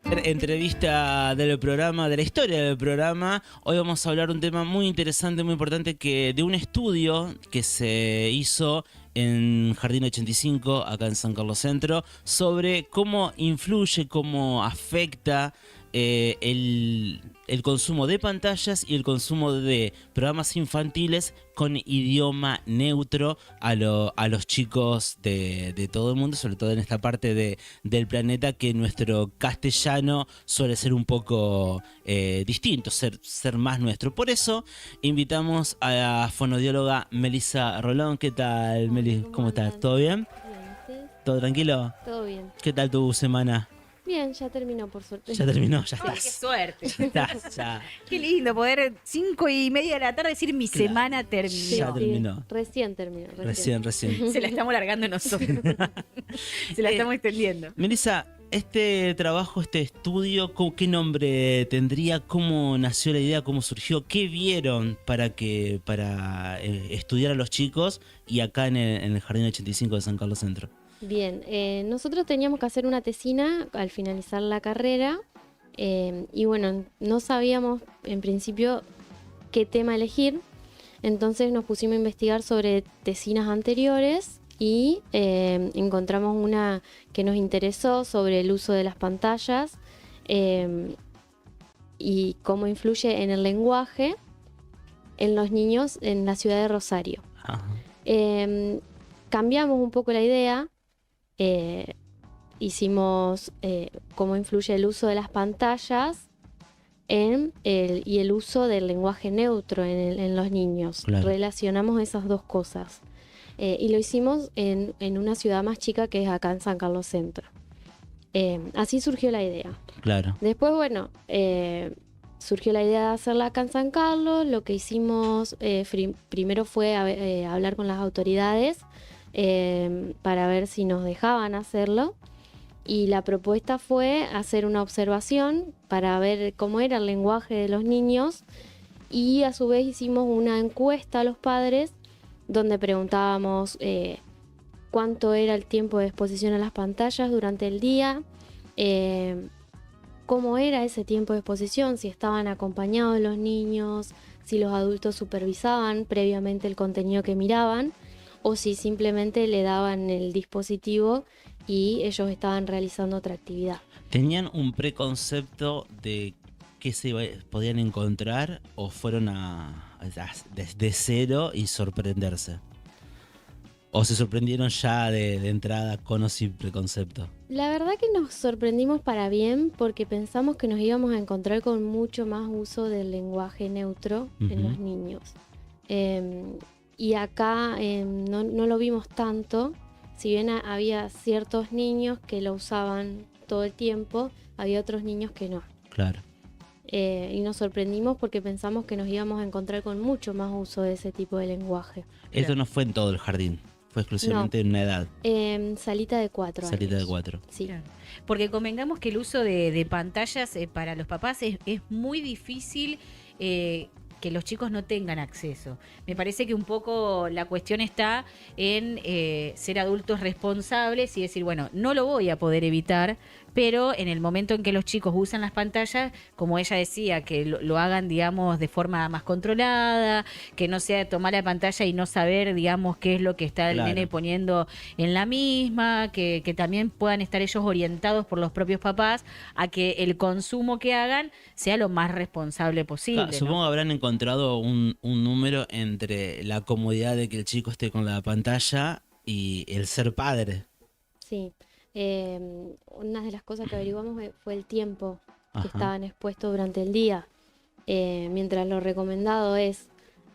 Entrevista del programa, de la historia del programa. Hoy vamos a hablar un tema muy interesante, muy importante, que de un estudio que se hizo en Jardín 85, acá en San Carlos Centro, sobre cómo influye, cómo afecta el consumo de pantallas y el consumo de programas infantiles con idioma neutro a los chicos de todo el mundo, sobre todo en esta parte del planeta, que nuestro castellano suele ser un poco distinto, ser más nuestro. Por eso invitamos a la fonodióloga Melissa Rolón. ¿Qué tal, Meli? ¿Cómo estás? ¿Todo bien? Bien, ¿ustedes? ¿Todo tranquilo? Todo bien. ¿Qué tal tu semana? Bien, ya terminó por suerte. Ya terminó, ya ¡Ay, qué estás. suerte! Ya estás, ya. Qué lindo poder 5:30 de la tarde decir mi Claro. semana Ya terminó. terminó. Recién terminó. Recién. Se la estamos largando nosotros. Se la estamos extendiendo. Melissa, este trabajo, este estudio, ¿qué nombre tendría? ¿Cómo nació la idea? ¿Cómo surgió? ¿Qué vieron para estudiar a los chicos y acá en el Jardín 85 de San Carlos Centro? Bien, nosotros teníamos que hacer una tesina al finalizar la carrera y bueno, no sabíamos en principio qué tema elegir, entonces nos pusimos a investigar sobre tesinas anteriores y encontramos una que nos interesó sobre el uso de las pantallas y cómo influye en el lenguaje en los niños en la ciudad de Rosario. Ajá. Cambiamos un poco la idea. Hicimos cómo influye el uso de las pantallas y el uso del lenguaje neutro en los niños. Claro. Relacionamos esas dos cosas. Y lo hicimos en una ciudad más chica que es acá en San Carlos Centro. Así surgió la idea. Claro. Después, bueno, surgió la idea de hacerla acá en San Carlos. Lo que hicimos primero fue hablar con las autoridades para ver si nos dejaban hacerlo, y la propuesta fue hacer una observación para ver cómo era el lenguaje de los niños, y a su vez hicimos una encuesta a los padres donde preguntábamos cuánto era el tiempo de exposición a las pantallas durante el día, cómo era ese tiempo de exposición, si estaban acompañados los niños, si los adultos supervisaban previamente el contenido que miraban, o si simplemente le daban el dispositivo y ellos estaban realizando otra actividad. ¿Tenían un preconcepto de qué podían encontrar o fueron desde cero y sorprenderse? ¿O se sorprendieron ya de entrada con o sin preconcepto? La verdad que nos sorprendimos para bien, porque pensamos que nos íbamos a encontrar con mucho más uso del lenguaje neutro en los niños. Y acá no lo vimos tanto. Si bien había ciertos niños que lo usaban todo el tiempo, había otros niños que no. Claro. Y nos sorprendimos porque pensamos que nos íbamos a encontrar con mucho más uso de ese tipo de lenguaje. Esto no fue en todo el jardín, fue exclusivamente en una edad. Salita de 4 años. Salita de 4. Sí. Claro. Porque convengamos que el uso de pantallas para los papás es muy difícil que los chicos no tengan acceso. Me parece que un poco la cuestión está en ser adultos responsables y decir, bueno, no lo voy a poder evitar, pero en el momento en que los chicos usan las pantallas, como ella decía, que lo hagan, digamos, de forma más controlada, que no sea tomar la pantalla y no saber, digamos, qué es lo que está el Claro. nene poniendo en la misma, que también puedan estar ellos orientados por los propios papás a que el consumo que hagan sea lo más responsable posible. Claro, supongo que habrán encontrado un número entre la comodidad de que el chico esté con la pantalla y el ser padre. Sí. Una de las cosas que averiguamos fue el tiempo que Ajá. estaban expuestos durante el día. Mientras lo recomendado es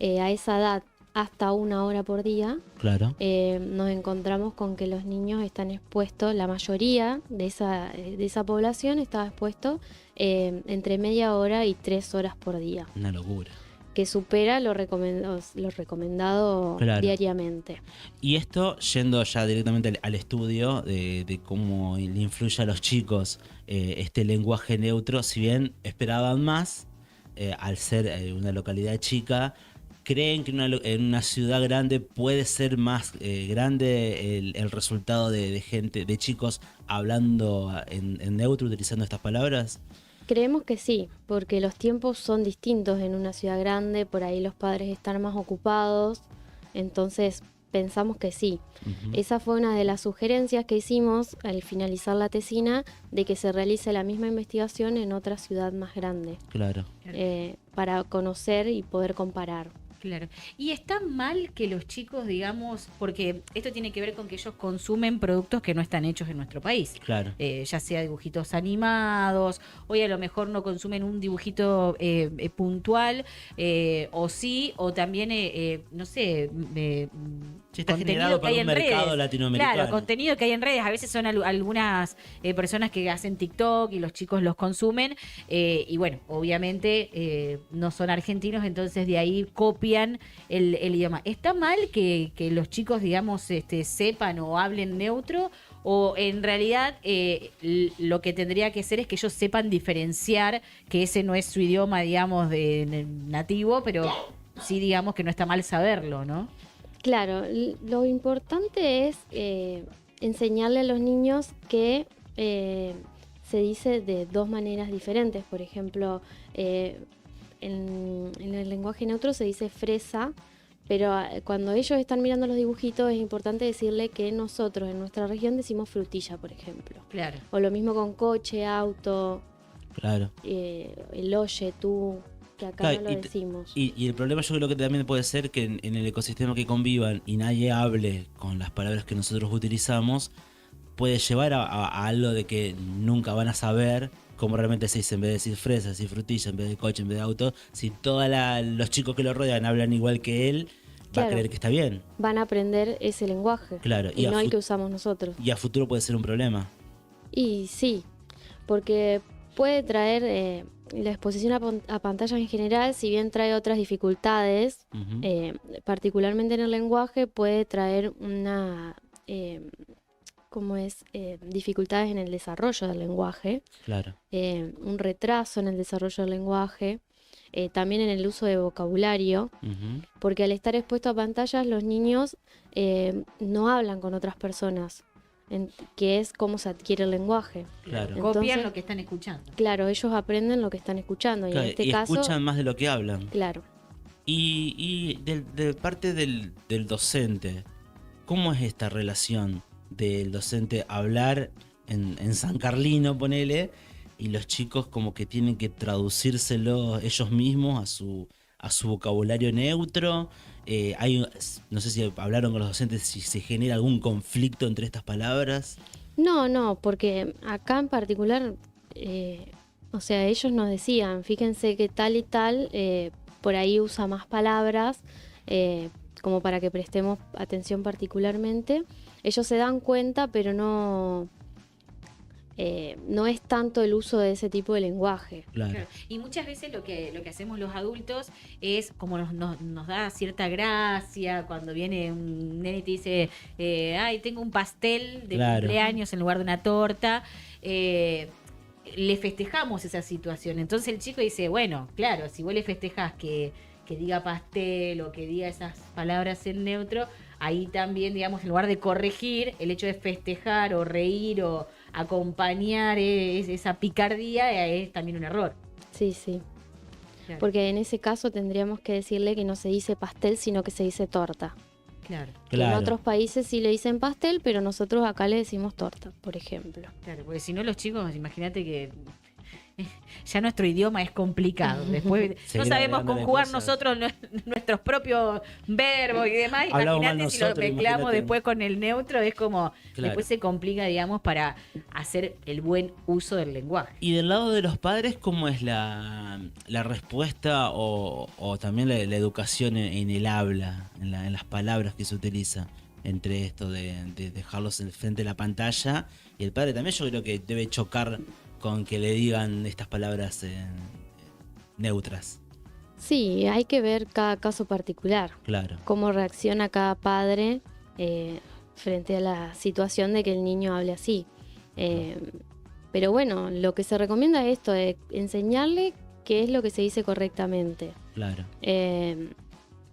a esa edad hasta 1 hora por día, Claro. nos encontramos con que los niños están expuestos, la mayoría de esa población estaba expuesto entre media hora y 3 horas por día, Una locura. que supera lo recomendado Claro. diariamente. Y esto, yendo ya directamente al estudio de cómo le influye a los chicos este lenguaje neutro, si bien esperaban más, al ser una localidad chica, ¿Creen que en una ciudad grande puede ser más grande el resultado de gente, de chicos hablando en neutro, utilizando estas palabras? Creemos que sí, porque los tiempos son distintos en una ciudad grande, por ahí los padres están más ocupados, entonces pensamos que sí. Ujú. Esa fue una de las sugerencias que hicimos al finalizar la tesina, de que se realice la misma investigación en otra ciudad más grande, Claro. para conocer y poder comparar. Claro. Y está mal que los chicos, digamos, porque esto tiene que ver con que ellos consumen productos que no están hechos en nuestro país. Claro. Ya sea dibujitos animados, hoy a lo mejor no consumen un dibujito puntual, o sí, o también, no sé, Sí, está contenido generado que por hay un en mercado redes. latinoamericano. Claro, contenido que hay en redes. A veces son algunas personas que hacen TikTok y los chicos los consumen. Y bueno, obviamente no son argentinos, entonces de ahí copian el idioma. ¿Está mal que los chicos, digamos, sepan o hablen neutro? ¿O en realidad lo que tendría que ser es que ellos sepan diferenciar que ese no es su idioma, digamos, de nativo, pero sí, digamos, que no está mal saberlo, ¿no? Claro, lo importante es enseñarle a los niños que se dice de dos maneras diferentes. Por ejemplo, en el lenguaje neutro se dice fresa, pero cuando ellos están mirando los dibujitos es importante decirle que nosotros en nuestra región decimos frutilla, por ejemplo. Claro. O lo mismo con coche, auto, Claro. el oye, tú, que acá Claro, no lo decimos. Y el problema yo creo que también puede ser que en el ecosistema que convivan y nadie hable con las palabras que nosotros utilizamos, puede llevar a algo de que nunca van a saber cómo realmente se dice, en vez de decir fresa, decir frutilla, en vez de coche, en vez de auto. Si todos los chicos que lo rodean hablan igual que él, va a Claro. creer que está bien. Van a aprender ese lenguaje, Claro, y y no el que usamos nosotros. Y a futuro puede ser un problema. Y sí, porque puede traer la exposición a pantallas en general, si bien trae otras dificultades, Ujú. particularmente en el lenguaje, puede traer una, dificultades en el desarrollo del lenguaje, Claro. un retraso en el desarrollo del lenguaje, también en el uso de vocabulario, Ujú. porque al estar expuesto a pantallas los niños no hablan con otras personas, que es cómo se adquiere el lenguaje. Claro. Entonces, Copian lo que están escuchando. claro, ellos aprenden lo que están escuchando, y Claro, en este y caso, escuchan más de lo que hablan. claro. Y de parte del docente, ¿cómo es esta relación del docente hablar en San Carlino, ponele, y los chicos como que tienen que traducírselo ellos mismos a su vocabulario neutro? No sé si hablaron con los docentes, si se genera algún conflicto entre estas palabras. No, porque acá en particular, o sea, ellos nos decían, fíjense que tal y tal, por ahí usa más palabras, como para que prestemos atención particularmente. Ellos se dan cuenta, pero no es tanto el uso de ese tipo de lenguaje. Claro. Claro. Y muchas veces lo que hacemos los adultos es como nos da cierta gracia cuando viene un nene y te dice, ay, tengo un pastel de Claro. cumpleaños en lugar de una torta. Le festejamos esa situación. Entonces el chico dice, bueno, claro, si vos le festejás que diga pastel o que diga esas palabras en neutro, ahí también, digamos, en lugar de corregir, el hecho de festejar o reír o acompañar esa picardía es también un error. Sí, sí. Claro. Porque en ese caso tendríamos que decirle que no se dice pastel, sino que se dice torta. Claro, Que en Claro. otros países sí le dicen pastel, pero nosotros acá le decimos torta, por ejemplo. claro, porque si no los chicos, imagínate que ya nuestro idioma es complicado. Después no Seguir sabemos agregándole conjugar cosas. nosotros nuestros propios verbos y demás. Hablamos mal Imagínate si lo nosotros, mezclamos imagínate. después con el neutro, es como Claro. después se complica, digamos, para hacer el buen uso del lenguaje. Y del lado de los padres, ¿cómo es la respuesta o también la educación en el habla, en las palabras que se utiliza entre esto de dejarlos frente a la pantalla? Y el padre también yo creo que debe chocar con que le digan estas palabras neutras. Sí, hay que ver cada caso particular, Claro, cómo reacciona cada padre frente a la situación de que el niño hable así. Pero bueno, lo que se recomienda es esto, enseñarle qué es lo que se dice correctamente. claro.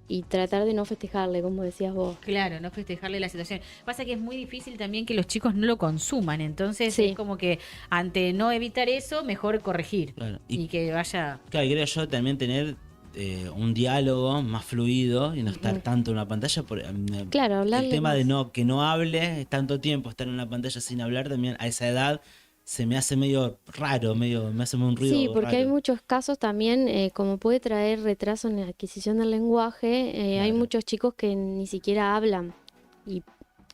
y tratar de no festejarle, como decías vos. Claro, no festejarle la situación. Pasa que es muy difícil también que los chicos no lo consuman, entonces Sí. es como que ante no evitar eso, mejor corregir Claro. y que vaya... Claro, creo yo también tener un diálogo más fluido y no estar tanto en una pantalla. Claro, El hablarle tema de más. que no hable tanto tiempo, estar en una pantalla sin hablar, también a esa edad se me hace medio raro, me hace un ruido Sí, porque hay raro. muchos casos también, como puede traer retraso en la adquisición del lenguaje, hay Claro. muchos chicos que ni siquiera hablan. Y,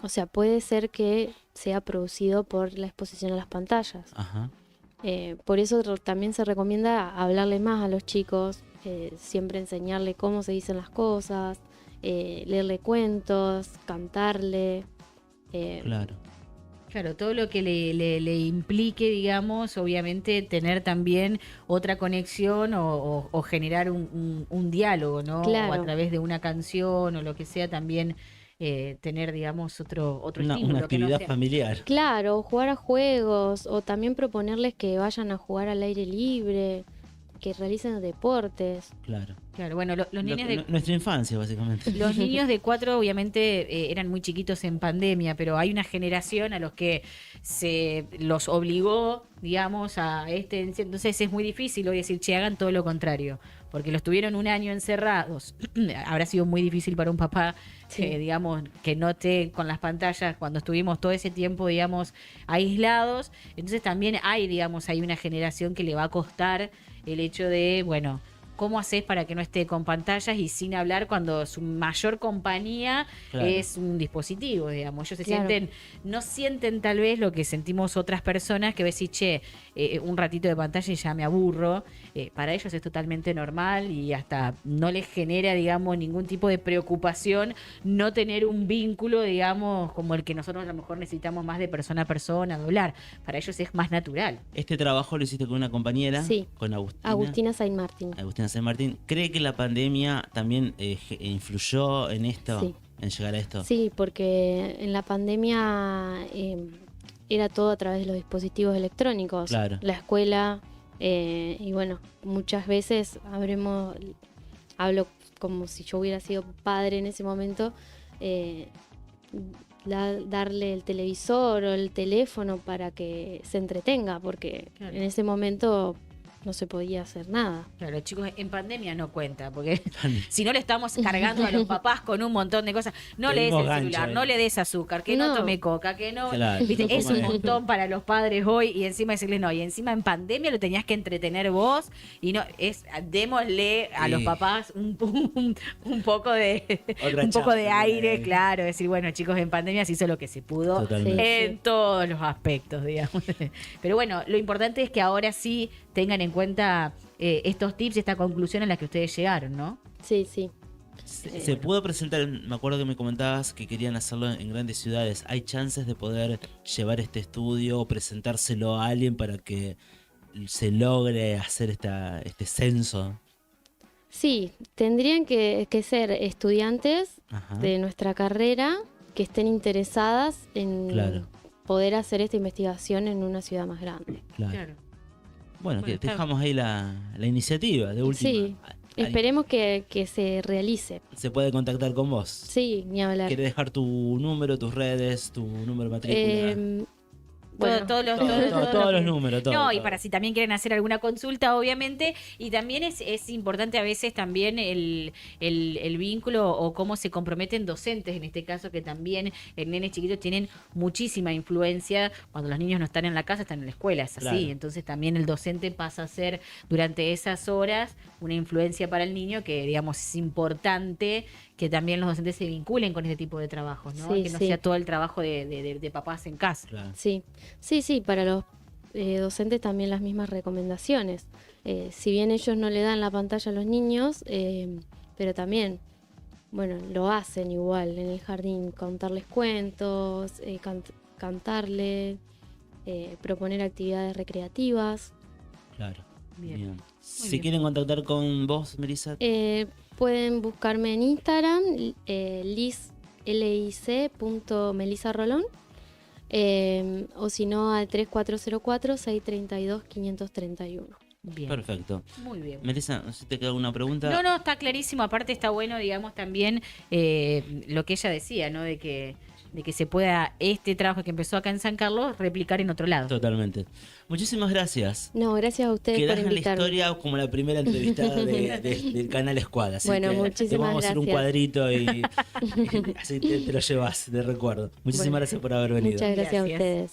o sea, puede ser que sea producido por la exposición a las pantallas. Ajá. Por eso también se recomienda hablarle más a los chicos, siempre enseñarle cómo se dicen las cosas, leerle cuentos, cantarle. Claro. Claro, todo lo que le implique, digamos, obviamente tener también otra conexión o generar un diálogo, ¿no? Claro. O a través de una canción o lo que sea, también tener, digamos, otro Una estímulo. Que no actividad sea... familiar. Claro, jugar a juegos o también proponerles que vayan a jugar al aire libre, que realicen deportes. Claro. Claro, bueno, los niños de... Nuestra infancia, básicamente. Los niños de 4 obviamente eran muy chiquitos en pandemia, pero hay una generación a los que se los obligó, digamos, a entonces es muy difícil hoy decir, che, hagan todo lo contrario, porque los tuvieron un año encerrados. Habrá sido muy difícil para un papá, Sí. digamos, que no esté con las pantallas cuando estuvimos todo ese tiempo, digamos, aislados. Entonces también hay, digamos, hay una generación que le va a costar el hecho de, bueno, ¿cómo haces para que no esté con pantallas y sin hablar cuando su mayor compañía Claro. es un dispositivo, digamos? Ellos Claro. no sienten tal vez lo que sentimos otras personas que decís, che, un ratito de pantalla y ya me aburro. Para ellos es totalmente normal y hasta no les genera, digamos, ningún tipo de preocupación no tener un vínculo, digamos, como el que nosotros a lo mejor necesitamos más de persona a persona, de hablar. Para ellos es más natural. Este trabajo lo hiciste con una compañera, Sí. con Agustina. Agustina Saint Martin. Agustina San Martín. ¿Cree que la pandemia también influyó en esto? Sí. En llegar a esto. Sí, porque en la pandemia era todo a través de los dispositivos electrónicos. Claro. La escuela, y bueno, muchas veces hablo como si yo hubiera sido padre en ese momento, darle el televisor o el teléfono para que se entretenga, porque Claro. en ese momento no se podía hacer nada. Claro, chicos, en pandemia no cuenta, porque si no le estamos cargando a los papás con un montón de cosas, no le des Tenemos el gancho celular, ahí. no le des azúcar, que no No. tome coca, que no... Claro, ¿Viste? no Es coma un esto. montón para los padres hoy y encima decirles no, y encima en pandemia lo tenías que entretener vos y no, démosle a los Sí. papás un poco de Otra un poco de chapa, aire, ahí. claro, decir, bueno, chicos, en pandemia se hizo lo que se pudo. Totalmente. En todos los aspectos, digamos. Pero bueno, lo importante es que ahora sí tengan en cuenta estos tips, esta conclusión a la que ustedes llegaron, ¿no? Sí, sí. Se pudo presentar, me acuerdo que me comentabas que querían hacerlo en grandes ciudades. ¿Hay chances de poder llevar este estudio o presentárselo a alguien para que se logre hacer este censo? Sí, tendrían que ser estudiantes Ajá. de nuestra carrera que estén interesadas en Claro. poder hacer esta investigación en una ciudad más grande. Claro. Bueno, Bueno, que está- dejamos ahí la iniciativa de última. Sí, Ahí esperemos que se realice. se puede contactar con vos. Sí, ni hablar. ¿Quieres dejar tu número, tus redes, tu número de matrícula? Bueno, todos los Todos los números, todo. No, y todo. para si también quieren hacer alguna consulta, obviamente, y también es importante a veces también el vínculo o cómo se comprometen docentes, en este caso que también en nenes chiquitos tienen muchísima influencia, cuando los niños no están en la casa, están en la escuela, es así, Claro. entonces también el docente pasa a ser durante esas horas una influencia para el niño que digamos es importante que también los docentes se vinculen con este tipo de trabajos, ¿no? Sí, Que no sí. sea todo el trabajo de papás en casa. Claro. sí, sí, para los docentes también las mismas recomendaciones. Si bien ellos no le dan la pantalla a los niños, pero también, bueno, lo hacen igual en el jardín, contarles cuentos, cantarle, proponer actividades recreativas. Claro. Bien. Bien. Muy Si bien. quieren contactar con vos, Melissa, Pueden buscarme en Instagram, lic.melissarolón, o si no al 3404-632-531. Bien. Perfecto. Muy bien. Melissa, no sé si te queda alguna pregunta. No, está clarísimo. Aparte está bueno, digamos, también lo que ella decía, ¿no? De que se pueda este trabajo que empezó acá en San Carlos replicar en otro lado. Totalmente. Muchísimas gracias. No, gracias a ustedes Quedás por en la invitarme. historia como la primera entrevistada del canal Escuadra. Así Bueno, que muchísimas te vamos a hacer un gracias. cuadrito y así te lo llevas de recuerdo. Muchísimas Bueno, gracias por haber venido. Muchas gracias a Gracias. ustedes.